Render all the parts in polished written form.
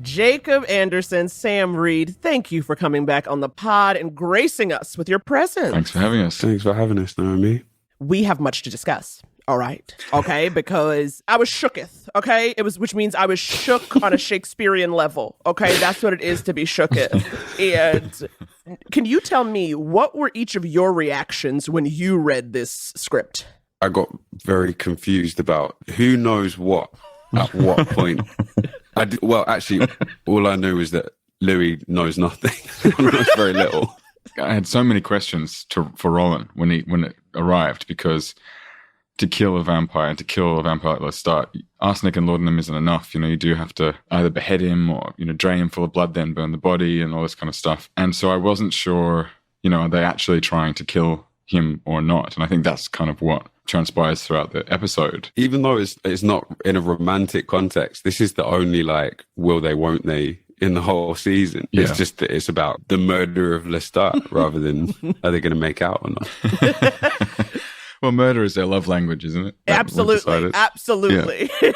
Jacob Anderson, Sam Reid, thank you for coming back on the pod and gracing us with your presence. Thanks for having us. Thanks for having us, Naomi. We have much to discuss. All right. Okay. Because I was shooketh. Okay. Which means I was shook on a Shakespearean level. Okay. That's what it is to be shooketh. And can you tell me, what were each of your reactions when you read this script? I got very confused about who knows what at what point. Actually, all I knew is that Louis knows nothing. He knows very little. I had so many questions for Roland when it arrived, because to kill a vampire like Lestat, arsenic and laudanum isn't enough. You do have to either behead him or, drain him full of blood, then burn the body and all this kind of stuff. And so I wasn't sure, are they actually trying to kill him or not? And I think that's kind of what transpires throughout the episode. Even though it's not in a romantic context, this is the only will they, won't they in the whole season. Yeah. It's just that it's about the murder of Lestat rather than are they going to make out or not. Well, murder is their love language, isn't it? Absolutely. Absolutely. Yeah.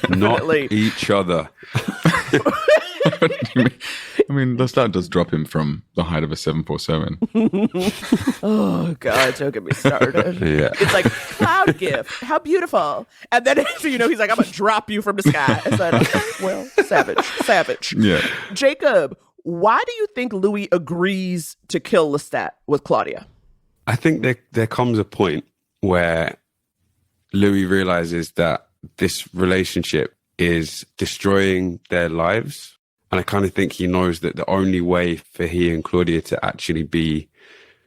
Not each other. I mean, Lestat does drop him from the height of a 747. Oh, God, don't get me started. Yeah. It's like, cloud gift, how beautiful. And then, he's like, I'm going to drop you from the sky. I said, okay, well, savage. Yeah. Jacob, why do you think Louis agrees to kill Lestat with Claudia? I think there comes a point where Louis realizes that this relationship is destroying their lives. And I kind of think he knows that the only way for he and Claudia to actually be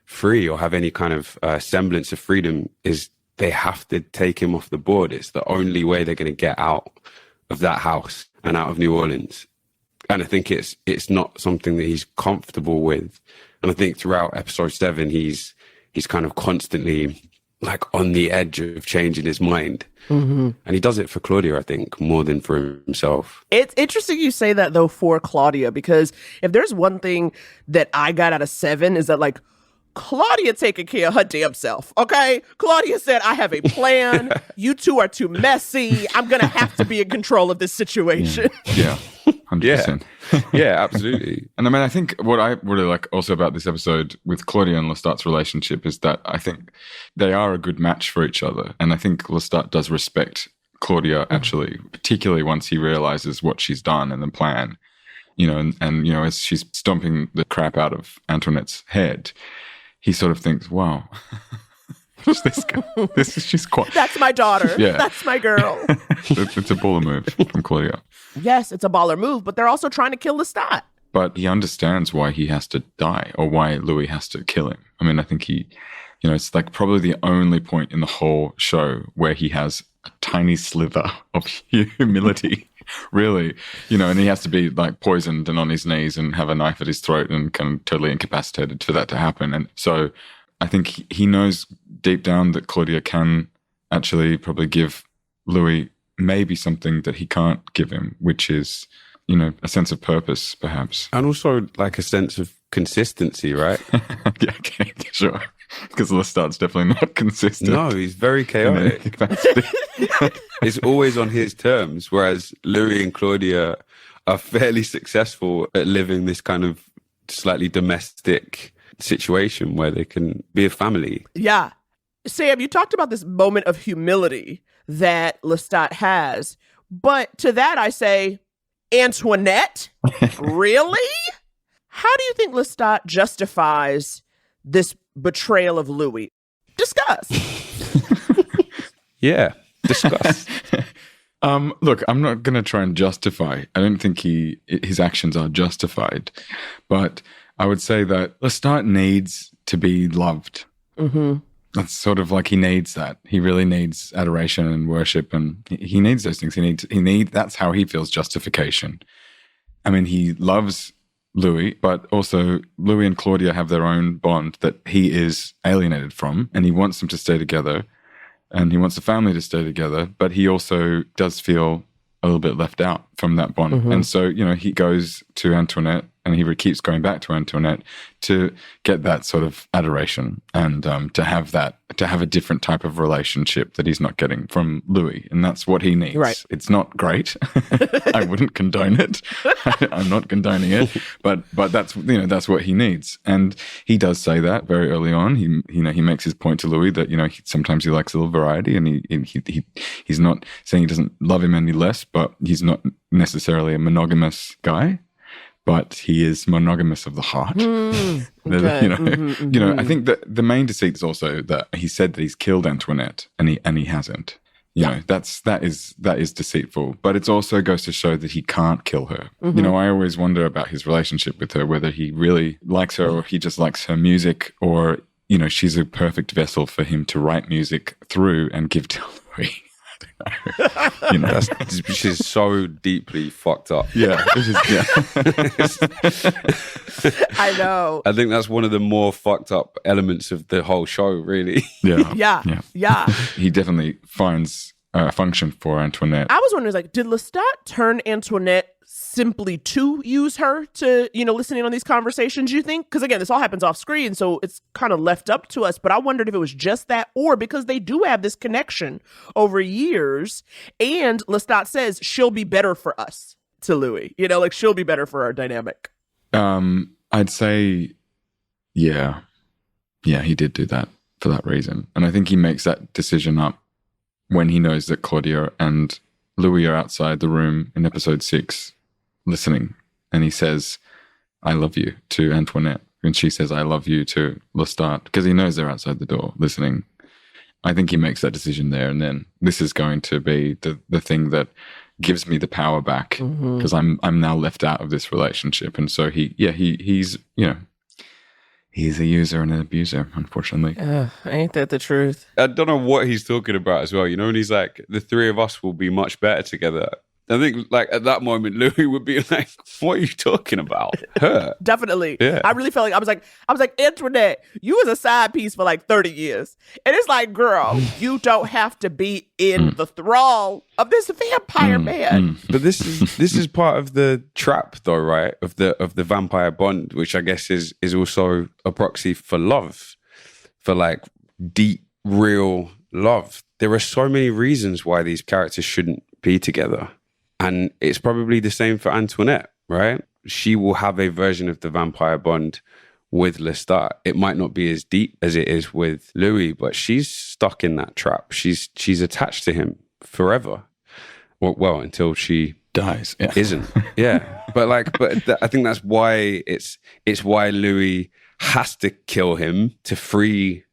free or have any kind of semblance of freedom is they have to take him off the board. It's the only way they're going to get out of that house and out of New Orleans. And I think it's not something that he's comfortable with. And I think throughout episode 7, he's kind of constantly on the edge of changing his mind. Mm-hmm. And he does it for Claudia, I think, more than for himself. It's interesting you say that, though, for Claudia, because if there's one thing that I got out of 7 is that, Claudia taking care of her damn self, okay? Claudia said, I have a plan. You two are too messy. I'm going to have to be in control of this situation. Yeah. 100%. Yeah, absolutely. And I mean, I think what I really like also about this episode with Claudia and Lestat's relationship is that I think they are a good match for each other. And I think Lestat does respect Claudia, actually, particularly once he realizes what she's done and the plan, and as she's stomping the crap out of Antoinette's head, he sort of thinks, wow, she's quite... That's my daughter. Yeah. That's my girl. It's a baller move from Claudia. Yes, it's a baller move, but they're also trying to kill Lestat. But he understands why he has to die or why Louis has to kill him. I mean, I think it's probably the only point in the whole show where he has a tiny slither of humility, really, and he has to be poisoned and on his knees and have a knife at his throat and kind of totally incapacitated for that to happen. And so I think he knows deep down that Claudia can actually probably give Louis maybe something that he can't give him, which is, a sense of purpose, perhaps. And also a sense of consistency, right? Yeah, okay, sure. Because Lestat's definitely not consistent. No, he's very chaotic. It's always on his terms, whereas Louis and Claudia are fairly successful at living this kind of slightly domestic situation where they can be a family. Yeah. Sam, you talked about this moment of humility that Lestat has, but to that I say, Antoinette? Really? How do you think Lestat justifies this betrayal of Louis? Discuss. Yeah, discuss. Look, I'm not going to try and justify. I don't think his actions are justified, but I would say that Lestat needs to be loved. Mm-hmm. That's sort of he needs that. He really needs adoration and worship, and he needs those things. That's how he feels justification. I mean, he loves Louis, but also Louis and Claudia have their own bond that he is alienated from, and he wants them to stay together, and he wants the family to stay together, but he also does feel a little bit left out from that bond. Mm-hmm. And so, he goes to Antoinette and he keeps going back to Antoinette to get that sort of adoration and to have a different type of relationship that he's not getting from Louis, and that's what he needs. Right. It's not great. I wouldn't condone it. I'm not condoning it, but that's that's what he needs, and he does say that very early on. He makes his point to Louis that sometimes he likes a little variety, and he's not saying he doesn't love him any less, but he's not necessarily a monogamous guy. But he is monogamous of the heart. Okay. I think that the main deceit is also that he said that he's killed Antoinette, and he hasn't. That is deceitful. But it also goes to show that he can't kill her. I always wonder about his relationship with her, whether he really likes her or he just likes her music, or she's a perfect vessel for him to write music through and give to Louis. Which is so deeply fucked up. Yeah. I know. I think that's one of the more fucked up elements of the whole show, really. Yeah. He definitely finds a function for Antoinette. I was wondering, did Lestat turn Antoinette simply to use her to, listen in on these conversations, you think? Because again, this all happens off screen, so it's kind of left up to us. But I wondered if it was just that, or because they do have this connection over years, and Lestat says she'll be better for us to Louis. She'll be better for our dynamic. I'd say, yeah, he did do that for that reason. And I think he makes that decision up when he knows that Claudia and Louis are outside the room in episode 6 listening. And he says, I love you to Antoinette. And she says, I love you to Lestat, because he knows they're outside the door listening. I think he makes that decision there. And then this is going to be the thing that gives me the power back, because I'm now left out of this relationship. And so he's a user and an abuser, unfortunately. Ain't that the truth? I don't know what he's talking about as well. And he's like, the three of us will be much better together. I think at that moment, Louis would be like, what are you talking about? Her. Definitely. Yeah. I really felt like, I was like, Antoinette, you was a side piece for 30 years. And it's like, girl, you don't have to be in the thrall of this vampire man. But this is part of the trap, though, right? Of the vampire bond, which I guess is also a proxy for love, for deep, real love. There are so many reasons why these characters shouldn't be together. And it's probably the same for Antoinette, right? She will have a version of the vampire bond with Lestat. It might not be as deep as it is with Louis, but she's stuck in that trap. She's attached to him forever. Well, until she dies. Yeah. Isn't. Yeah. But I think that's why it's why Louis has to kill him to free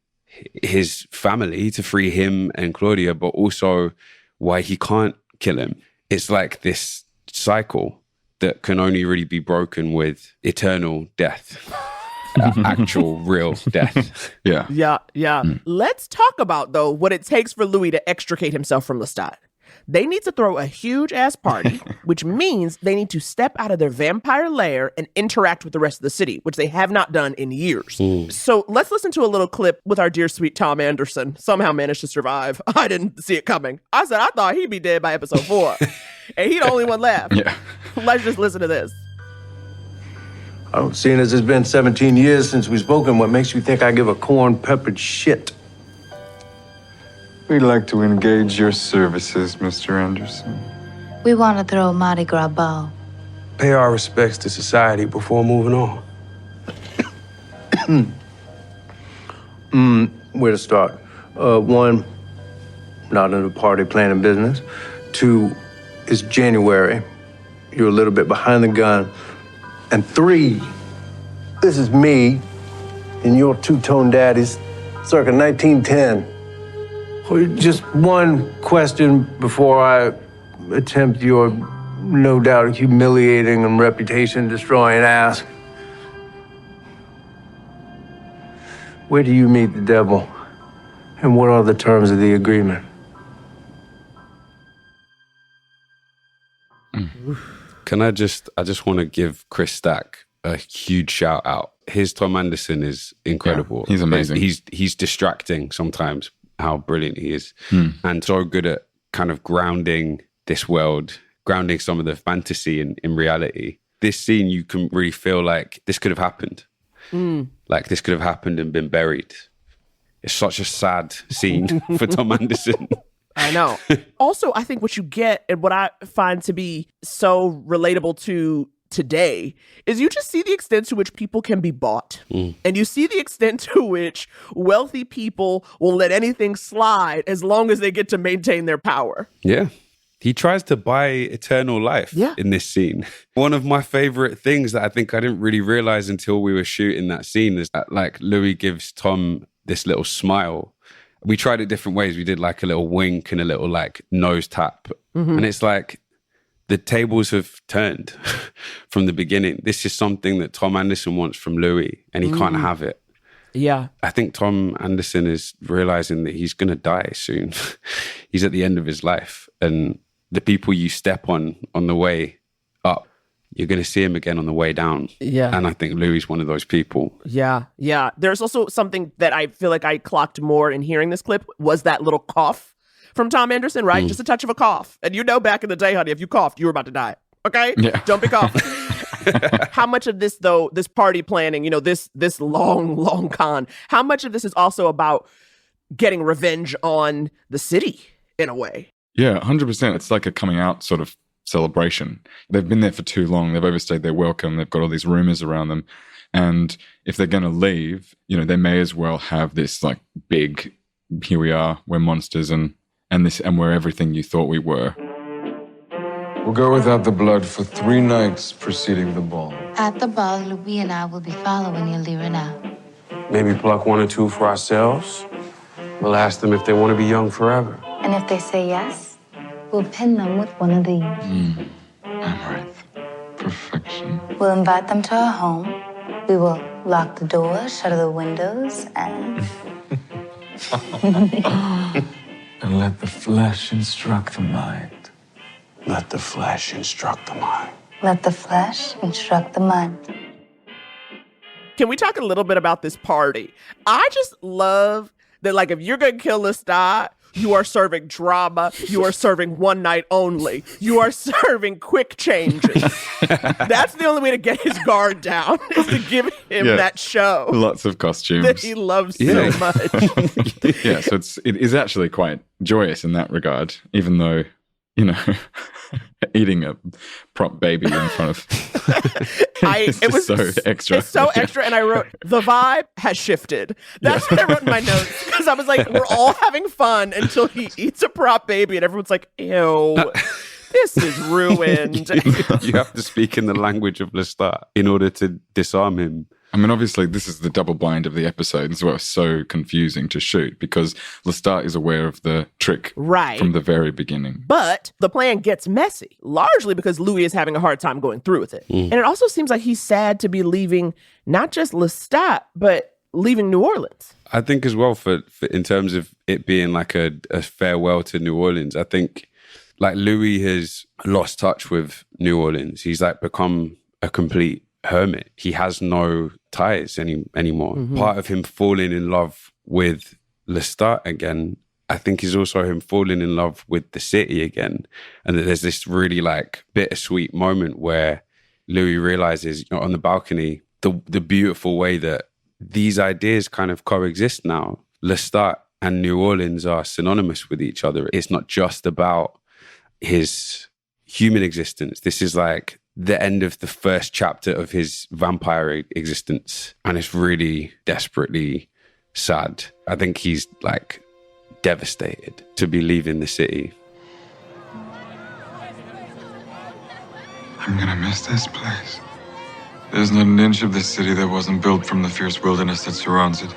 his family, to free him and Claudia, but also why he can't kill him. It's like this cycle that can only really be broken with eternal death. Actual real death. Yeah. Let's talk about, though, what it takes for Louis to extricate himself from Lestat. They need to throw a huge ass party, which means they need to step out of their vampire lair and interact with the rest of the city, which they have not done in years. So let's listen to a little clip with our dear sweet Tom Anderson. Somehow managed to survive. I didn't see it coming. I thought he'd be dead by episode 4. And he the only one left. Yeah. Let's just listen to this. Seeing as it's been 17 years since we've spoken, what makes you think I give a corn-peppered shit? We'd like to engage your services, Mr. Anderson. We want to throw a Mardi Gras ball. Pay our respects to society before moving on. Where to start? 1, not in the party planning business. 2, it's January. You're a little bit behind the gun. And 3, this is me and your two-tone daddies, circa 1910. Just one question before I attempt your no doubt humiliating and reputation-destroying ask. Where do you meet the devil? And what are the terms of the agreement? I just want to give Chris Stack a huge shout out. His Tom Anderson is incredible. Yeah, he's amazing. He's distracting sometimes, how brilliant he is. And so good at kind of grounding this world, grounding some of the fantasy in reality. this scene, you can really feel like this could have happened. Like this could have happened and been buried. It's such a sad scene for Tom Anderson. I know. Also, I think what you get and what I find to be so relatable to today is you just see the extent to which people can be bought. And you see the extent to which wealthy people will let anything slide as long as they get to maintain their power. Yeah. He tries to buy eternal life in this scene. One of my favorite things that I think I didn't really realize until we were shooting that scene is that like Louis gives Tom this little smile. We tried it different ways. We did like a little wink and a little like nose tap. And it's like, the tables have turned from the beginning. This is something that Tom Anderson wants from Louis, and he can't have it. Yeah. I think Tom Anderson is realizing that he's going to die soon. He's at the end of his life. And the people you step on the way up, you're going to see him again on the way down. Yeah. And I think Louis is one of those people. Yeah. Yeah. There's also something that I feel like I clocked more in hearing this clip was that little cough from Tom Anderson, right? Just a touch of a cough. And you know back in the day, honey, if you coughed, you were about to die. Okay? Yeah. Don't be coughing. How much of this, though, this party planning, this long con, how much of this is also about getting revenge on the city in a way? Yeah, 100%. It's like a coming out sort of celebration. They've been there for too long. They've overstayed their welcome. They've got all these rumors around them. And if they're going to leave, they may as well have this like big, here we are, we're monsters and we're everything you thought we were. We'll go without the blood for 3 nights preceding the ball. At the ball, Louis and I will be following you, Lirina. Maybe pluck 1 or 2 for ourselves. We'll ask them if they want to be young forever. And if they say yes, we'll pin them with one of these. Amaranth. Perfection. We'll invite them to our home. We will lock the doors, shutter the windows, and... And let the flesh instruct the mind. Let the flesh instruct the mind. Let the flesh instruct the mind. Can we talk a little bit about this party? I just love that, like, if you're going to kill Lestat, you are serving drama. You are serving one night only. You are serving quick changes. That's the only way to get his guard down, is to give him that show. Lots of costumes. That he loves so much. Yeah, so it is actually quite joyous in that regard, even though, eating a prop baby in front of... it was so extra. It's so extra, and I wrote, the vibe has shifted. That's what I wrote in my notes, because I was like, we're all having fun until he eats a prop baby, and everyone's like, ew, this is ruined. You have to speak in the language of Lestat in order to disarm him. I mean, obviously, this is the double blind of the episode. This is why it's so confusing to shoot, because Lestat is aware of the trick from the very beginning. But the plan gets messy, largely because Louis is having a hard time going through with it. And it also seems like he's sad to be leaving not just Lestat, but leaving New Orleans. I think as well, for in terms of it being like a farewell to New Orleans, I think like Louis has lost touch with New Orleans. He's like become a complete hermit. He has no ties anymore. Part of him falling in love with Lestat again, I think, is also him falling in love with the city again. And that there's this really like bittersweet moment where Louis realizes on the balcony the beautiful way that these ideas kind of coexist now. Lestat and New Orleans are synonymous with each other. It's not just about his human existence. This is like the end of the first chapter of his vampire existence. And it's really desperately sad. I think he's like devastated to be leaving the city. I'm gonna miss this place. There's not an inch of this city that wasn't built from the fierce wilderness that surrounds it.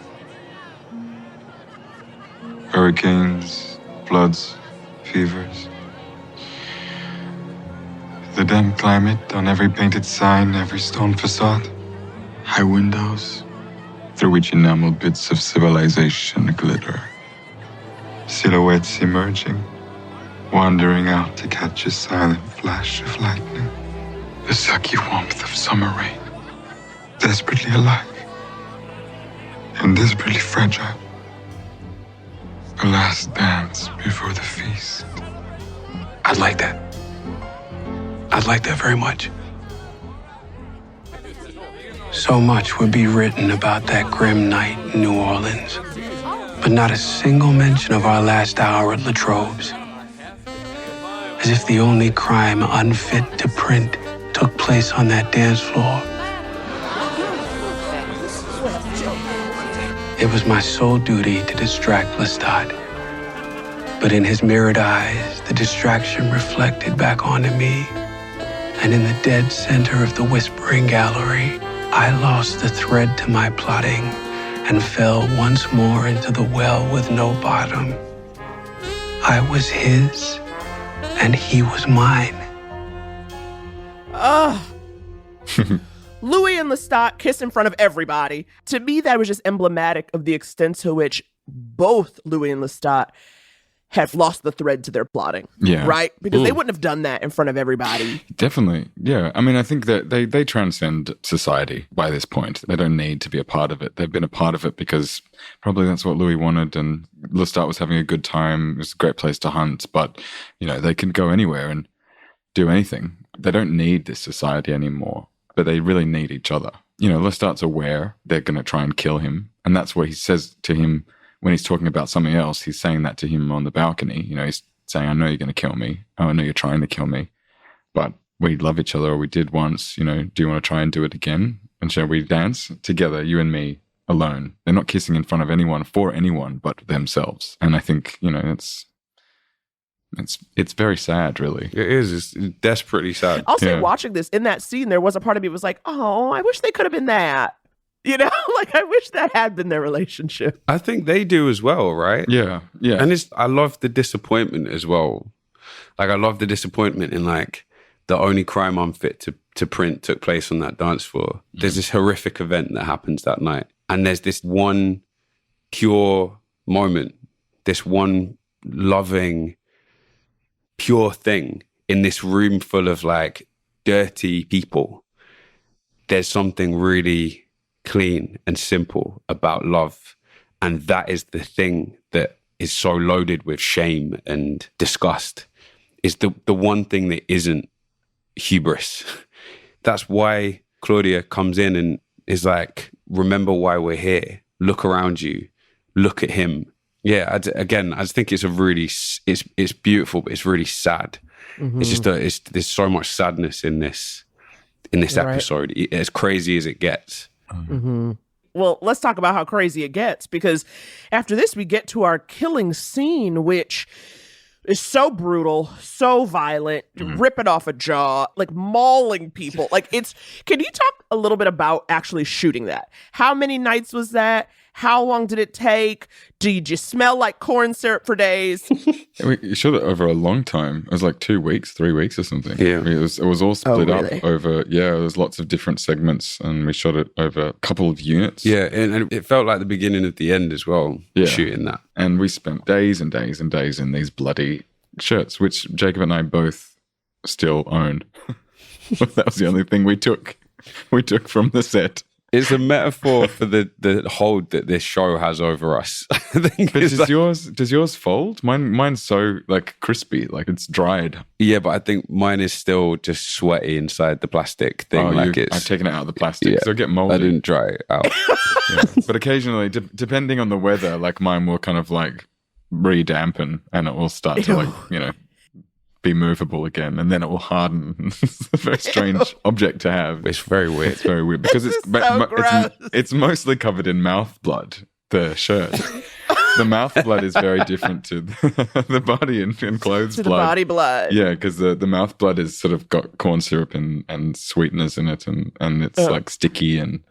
Hurricanes, floods, fevers. The damp climate on every painted sign, every stone facade. High windows, through which enameled bits of civilization glitter. Silhouettes emerging, wandering out to catch a silent flash of lightning. The sucky warmth of summer rain. Desperately alive. And desperately fragile. A last dance before the feast. I'd like that. I'd like that very much. So much would be written about that grim night in New Orleans, but not a single mention of our last hour at Latrobe's. As if the only crime unfit to print took place on that dance floor. It was my sole duty to distract Lestat. But in his mirrored eyes, the distraction reflected back onto me. And in the dead center of the whispering gallery, I lost the thread to my plotting and fell once more into the well with no bottom. I was his, and he was mine. Louis and Lestat kiss in front of everybody. To me, that was just emblematic of the extent to which both Louis and Lestat have lost the thread to their plotting. Yeah. Right? Because they wouldn't have done that in front of everybody. Definitely. Yeah. I mean, I think that they transcend society by this point. They don't need to be a part of it. They've been a part of it because probably that's what Louis wanted, and Lestat was having a good time. It was a great place to hunt, but, you know, they can go anywhere and do anything. They don't need this society anymore, but they really need each other. You know, Lestat's aware they're going to try and kill him, and that's what he says to him when he's talking about something else. He's saying that to him on the balcony. You know, he's saying, I know you're going to kill me. Oh, I know you're trying to kill me, but we love each other, or we did once. You know, do you want to try and do it again? And shall we dance together, you and me, alone? They're not kissing in front of anyone, for anyone but themselves. And I think, you know, it's very sad, really. It is. It's desperately sad. I'll say, watching this, in that scene, there was a part of me that was like, oh, I wish they could have been that. You know, like, I wish that had been their relationship. I think they do as well, right? Yeah, yeah. And I love the disappointment as well. Like, I love the disappointment in, like, the only crime unfit to print took place on that dance floor. There's this horrific event that happens that night. And there's this one pure moment, this one loving, pure thing in this room full of, like, dirty people. There's something really clean and simple about love, and that is the thing that is so loaded with shame and disgust. Is the one thing that isn't hubris. That's why Claudia comes in and is like, remember why we're here, look around you, look at him. Yeah, I just think it's a really, it's beautiful, but it's really sad. It's just there's so much sadness in this episode. Right. As crazy as it gets. Well, let's talk about how crazy it gets, because after this, we get to our killing scene, which is so brutal, so violent, ripping off a jaw, like mauling people. Like, can you talk a little bit about actually shooting that? How many nights was that? How long did it take? Do you just smell like corn syrup for days? We shot it over a long time. It was like 2 weeks, 3 weeks or something. Yeah. It was all split up over, there was lots of different segments, and we shot it over a couple of units. Yeah, and it felt like the beginning of the end as well, shooting that. And we spent days and days and days in these bloody shirts, which Jacob and I both still own. That was the only thing we took from the set. It's a metaphor for the hold that this show has over us. I think. But does yours fold? Mine's so, like, crispy, like it's dried. Yeah, but I think mine is still just sweaty inside the plastic thing. I've taken it out of the plastic, so it get moldy. I didn't dry it out. But occasionally, depending on the weather, like, mine will kind of like re-dampen, and it will start to, like, you know, be movable again, and then it will harden. It's a very strange object to have. It's very weird. It's very weird because it's mostly covered in mouth blood, the shirt. The mouth blood is very different to the body and clothes blood. The body blood. Yeah, because the mouth blood is sort of got corn syrup and sweeteners in it, and it's like sticky. And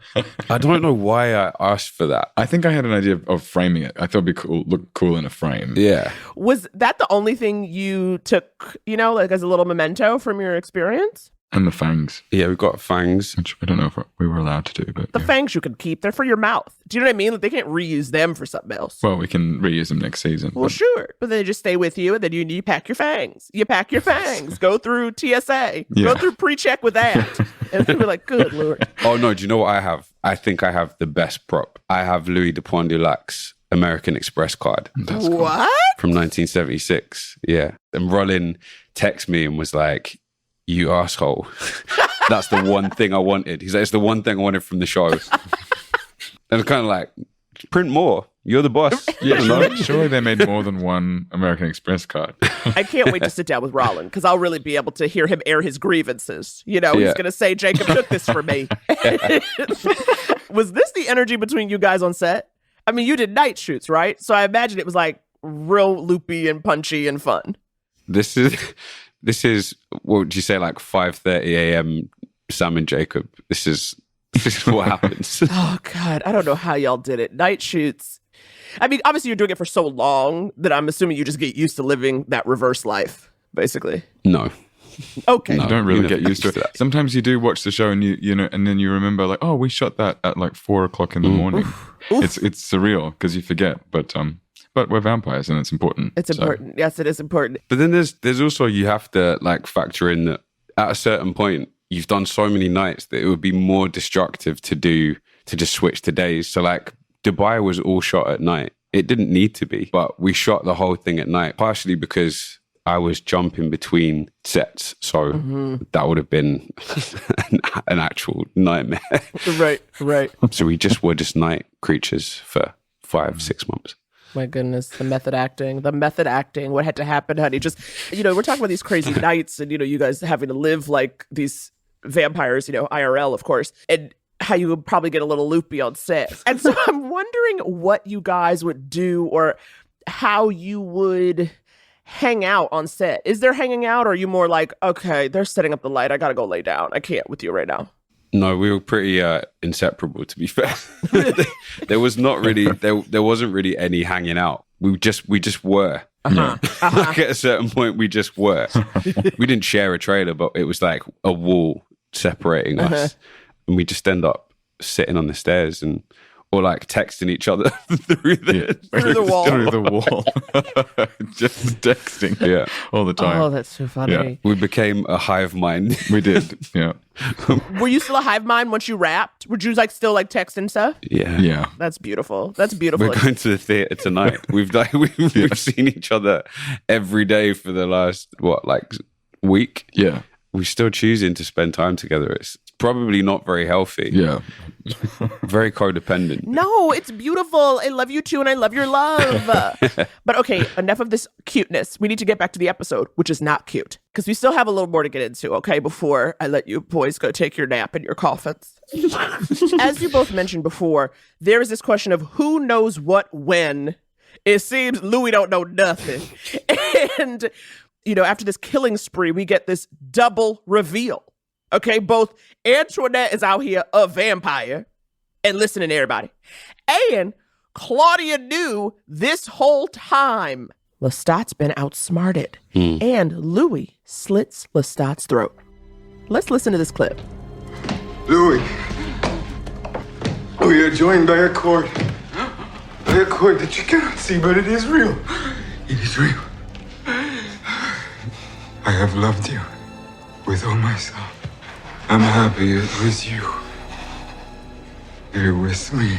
I don't know why I asked for that. I think I had an idea of framing it. I thought it'd be cool, look cool in a frame. Yeah. Was that the only thing you took, you know, like as a little memento from your experience? And the fangs. Yeah, we've got fangs. Which I don't know if we were allowed to do, but the fangs you can keep. They're for your mouth. Do you know what I mean? Like, they can't reuse them for something else. Well, we can reuse them next season. Well, sure. But they just stay with you, and then you pack your fangs. You pack your fangs. Go through TSA. Yeah. Go through pre-check with that. And we're like, good Lord. Oh, no. Do you know what I have? I think I have the best prop. I have Louis de Pointe du Lac's American Express card. That's cool. What? From 1976. Yeah. And Rollin texted me and was like, you asshole. That's the one thing I wanted. He's like, it's the one thing I wanted from the show. And it's kind of like, print more. You're the boss. Yeah, surely they made more than one American Express card. I can't wait to sit down with Rollin because I'll really be able to hear him air his grievances. He's going to say, Jacob took this for me. Was this the energy between you guys on set? I mean, you did night shoots, right? So I imagine it was like real loopy and punchy and fun. This is what would you say, like 5:30 a.m. Sam and Jacob. This is what happens. Oh, God. I don't know how y'all did it. Night shoots. I mean, obviously you're doing it for so long that I'm assuming you just get used to living that reverse life, basically. No. Okay. You don't really get used to it. Sometimes you do watch the show and you know, and then you remember like, oh, we shot that at like 4:00 in the morning. Oof. It's surreal because you forget, but we're vampires and it's important. It's important. Yes, it is important. But then there's also, you have to like factor in that at a certain point, you've done so many nights that it would be more destructive to just switch to days. So like Dubai was all shot at night. It didn't need to be, but we shot the whole thing at night, partially because I was jumping between sets. So that would have been an actual nightmare. Right. So we were just night creatures for 5-6 months. My goodness, the method acting, what had to happen, honey. Just, we're talking about these crazy nights and, you guys having to live like these vampires, IRL, of course, and how you would probably get a little loopy on set. And so I'm wondering what you guys would do or how you would hang out on set. Is there hanging out or are you more like, okay, they're setting up the light, I got to go lay down. I can't with you right now. No, we were pretty inseparable, to be fair. There was not really, there wasn't really any hanging out. We just were. Like at a certain point, we just were. We didn't share a trailer, but it was like a wall separating us. And we just end up sitting on the stairs or like texting each other through the wall. Through the wall. Just texting all the time. Oh, that's so funny. Yeah. We became a hive mind. We did, yeah. Were you still a hive mind once you wrapped? Would you like still like text and stuff? Yeah. That's beautiful. We're going to the theater tonight. We've seen each other every day for the last, week? Yeah. We're still choosing to spend time together. It's probably not very healthy. Yeah. Very codependent. No, it's beautiful. I love you too, and I love your love. But okay, enough of this cuteness. We need to get back to the episode, which is not cute, because we still have a little more to get into, okay, before I let you boys go take your nap in your coffins. As you both mentioned before, there is this question of who knows what when. It seems Louis don't know nothing. And, after this killing spree, we get this double reveal. Okay, both Antoinette is out here a vampire, and listening to everybody. And Claudia knew this whole time Lestat's been outsmarted. And Louis slits Lestat's throat. Let's listen to this clip. Louis, we are joined by a cord. By a cord that you cannot see, but it is real. It is real. I have loved you with all myself. I'm happy it was you. You're with me.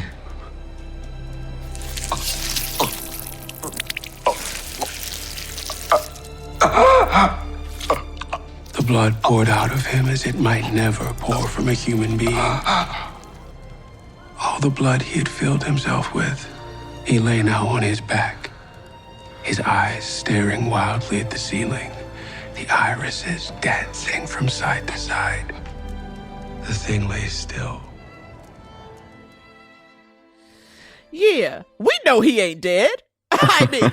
The blood poured out of him as it might never pour from a human being. All the blood he had filled himself with, he lay now on his back, his eyes staring wildly at the ceiling, the irises dancing from side to side. The thing lay still. Yeah, we know he ain't dead. I mean,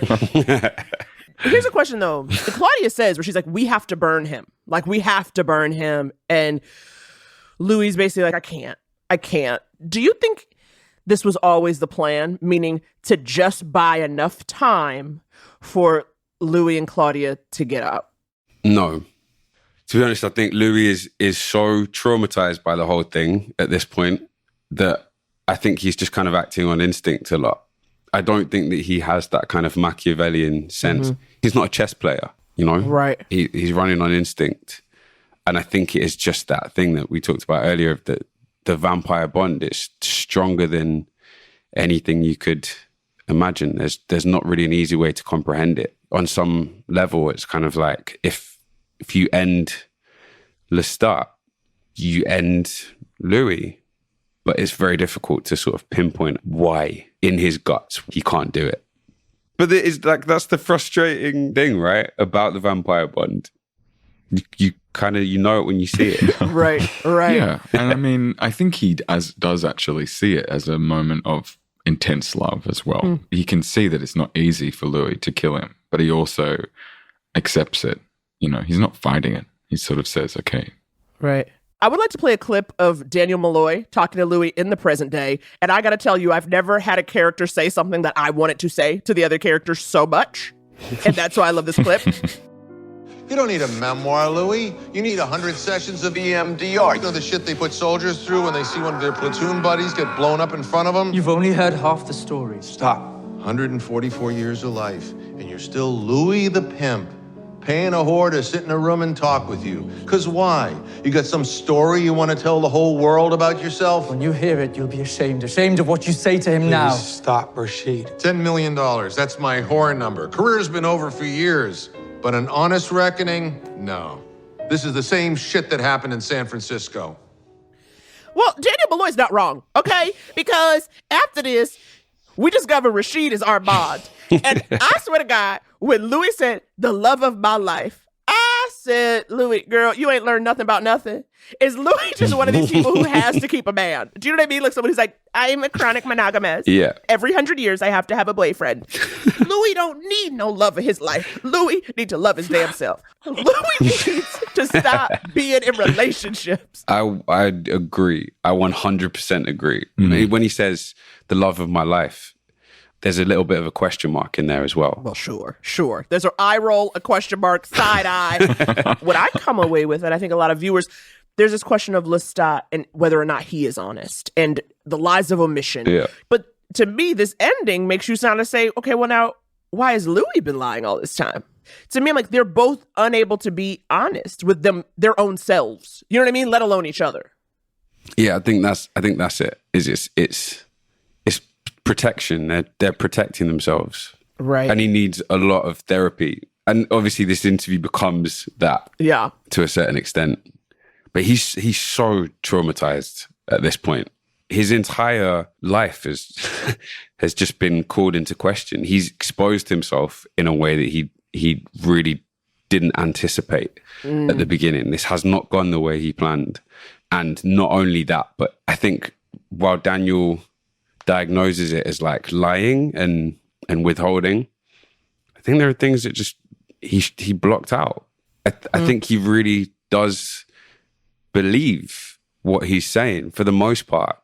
here's a question though. Claudia says where she's like, we have to burn him. Like, we have to burn him. And Louis is basically like, I can't. Do you think this was always the plan? Meaning to just buy enough time for Louis and Claudia to get out? No. To be honest, I think Louis is so traumatized by the whole thing at this point that I think he's just kind of acting on instinct a lot. I don't think that he has that kind of Machiavellian sense. He's not a chess player, Right. He's running on instinct. And I think it is just that thing that we talked about earlier of the vampire bond. It's stronger than anything you could imagine. There's not really an easy way to comprehend it. On some level, it's kind of like if you end Lestat, you end Louis. But it's very difficult to sort of pinpoint why in his guts he can't do it. But it is like, that's the frustrating thing, right? About the vampire bond. You kind of, you know it when you see it. Right. Yeah. And I mean, I think he does actually see it as a moment of intense love as well. He can see that it's not easy for Louis to kill him, but he also accepts it. You know, he's not fighting it. He sort of says, okay. Right. I would like to play a clip of Daniel Malloy talking to Louis in the present day. And I got to tell you, I've never had a character say something that I wanted to say to the other character so much. And that's why I love this clip. You don't need a memoir, Louis. You need 100 sessions of EMDR. You know the shit they put soldiers through when they see one of their platoon buddies get blown up in front of them? You've only heard half the story. Stop. 144 years of life, and you're still Louis the pimp, paying a whore to sit in a room and talk with you. 'Cause why? You got some story you want to tell the whole world about yourself? When you hear it, you'll be ashamed. Ashamed of what you say to him now. Please stop, Rashid. $10 million, that's my whore number. Career's been over for years, but an honest reckoning, no. This is the same shit that happened in San Francisco. Well, Daniel Malloy's not wrong, okay? Because after this, we discover Rashid is Armand. And I swear to God, when Louis said, the love of my life, I said, Louis, girl, you ain't learned nothing about nothing. Is Louis just one of these people who has to keep a man? Do you know what I mean? Like someone who's like, I'm a chronic monogamist. Yeah. Every 100 years, I have to have a boyfriend. Louis don't need no love of his life. Louis needs to love his damn self. Louis needs to stop being in relationships. I agree. I 100% agree. When he says the love of my life, there's a little bit of a question mark in there as well. Well, sure. There's an eye roll, a question mark, side eye. What I come away with, and I think a lot of viewers, there's this question of Lestat and whether or not he is honest and the lies of omission. Yeah. But to me, this ending makes you sound to say, okay, well now, why has Louis been lying all this time? To me, I'm like, they're both unable to be honest with their own selves. You know what I mean? Let alone each other. Yeah, I think that's it. It's protection. They're protecting themselves. Right. And he needs a lot of therapy. And obviously this interview becomes that. Yeah. To a certain extent. But he's so traumatized at this point. His entire life has just been called into question. He's exposed himself in a way that he really didn't anticipate at the beginning. This has not gone the way he planned. And not only that, but I think while Daniel diagnoses it as like lying and withholding, I think there are things that just he blocked out. I think he really does believe what he's saying for the most part.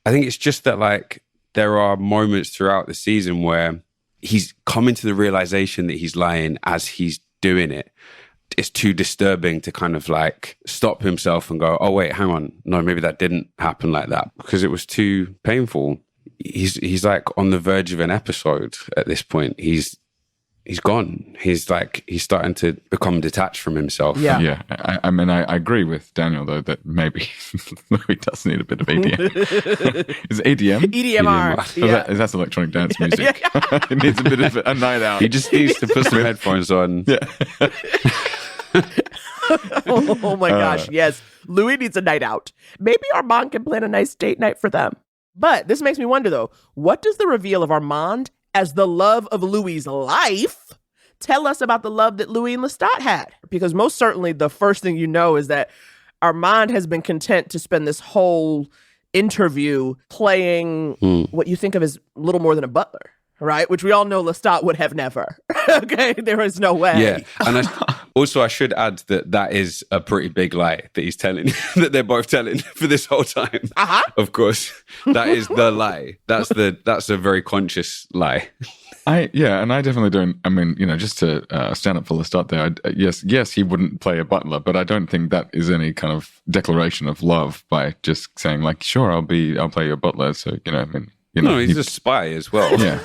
I think it's just that like there are moments throughout the season where he's coming to the realization that he's lying as he's doing it. It's too disturbing to kind of like stop himself and go, oh wait, hang on. No, maybe that didn't happen like that, because it was too painful. He's like on the verge of an episode at this point. He's gone. He's starting to become detached from himself. Yeah. Yeah. I mean, I agree with Daniel, though, that maybe Louis does need a bit of EDM. Is it EDM? EDMR. Yeah. That's electronic dance music. It needs a bit of a night out. He just needs to put some headphones on. Yeah. Oh my gosh, yes. Louis needs a night out. Maybe Armand can plan a nice date night for them. But this makes me wonder, though, what does the reveal of Armand as the love of Louis's life tell us about the love that Louis and Lestat had? Because most certainly the first thing you know is that Armand has been content to spend this whole interview playing what you think of as little more than a butler, right? Which we all know Lestat would have never. Okay, there is no way. Yeah, and I should add that is a pretty big lie that he's telling, that they're both telling for this whole time. Of course, that is the lie. That's a very conscious lie. I definitely don't. I mean, just to stand up for Lestat there. Yes, he wouldn't play a butler, but I don't think that is any kind of declaration of love by just saying like, sure, I'll play your butler. So no, he's a spy as well. Yeah.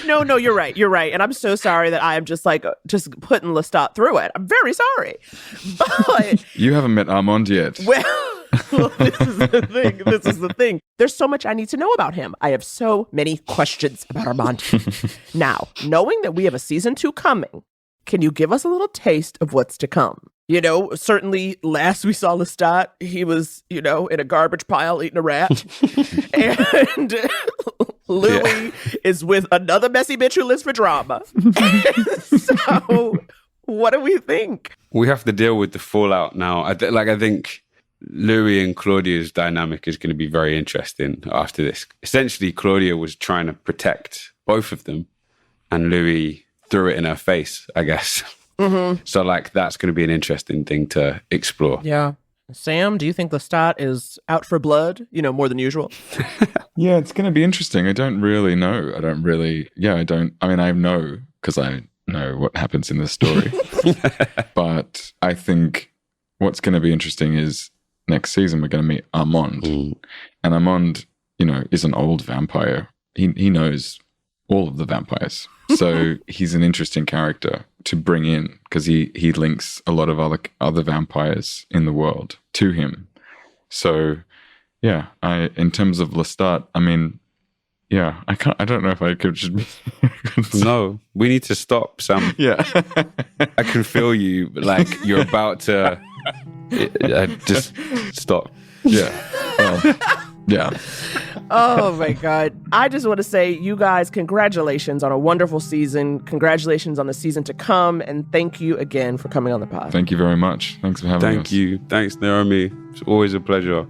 No, you're right. And I'm so sorry that I am just putting Lestat through it. I'm very sorry. But you haven't met Armand yet. Well, this is the thing. There's so much I need to know about him. I have so many questions about Armand. Now, knowing that we have a season 2 coming, can you give us a little taste of what's to come? You know, certainly last we saw Lestat, he was, you know, in a garbage pile eating a rat. And Louis is with another messy bitch who lives for drama. So, what do we think? We have to deal with the fallout now. I think Louis and Claudia's dynamic is going to be very interesting after this. Essentially, Claudia was trying to protect both of them, and Louis threw it in her face, I guess. Mm-hmm. So, like, that's going to be an interesting thing to explore. Yeah. Sam, do you think Lestat is out for blood, you know, more than usual? Yeah, it's going to be interesting. I don't really know. I know because I know what happens in this story. But I think what's going to be interesting is next season we're going to meet Armand. And Armand, you know, is an old vampire. He knows all of the vampires. So he's an interesting character to bring in because he links a lot of other vampires in the world to him. So yeah, in terms of Lestat, I mean, yeah, I don't know if I could just be No, we need to stop, Sam. Yeah. I can feel you like you're about to just stop. Yeah. Well, yeah. Oh my God. I just want to say, you guys, congratulations on a wonderful season. Congratulations on the season to come. And thank you again for coming on the pod. Thank you very much. Thanks for having us. Thank you. Thanks, Naomi. It's always a pleasure.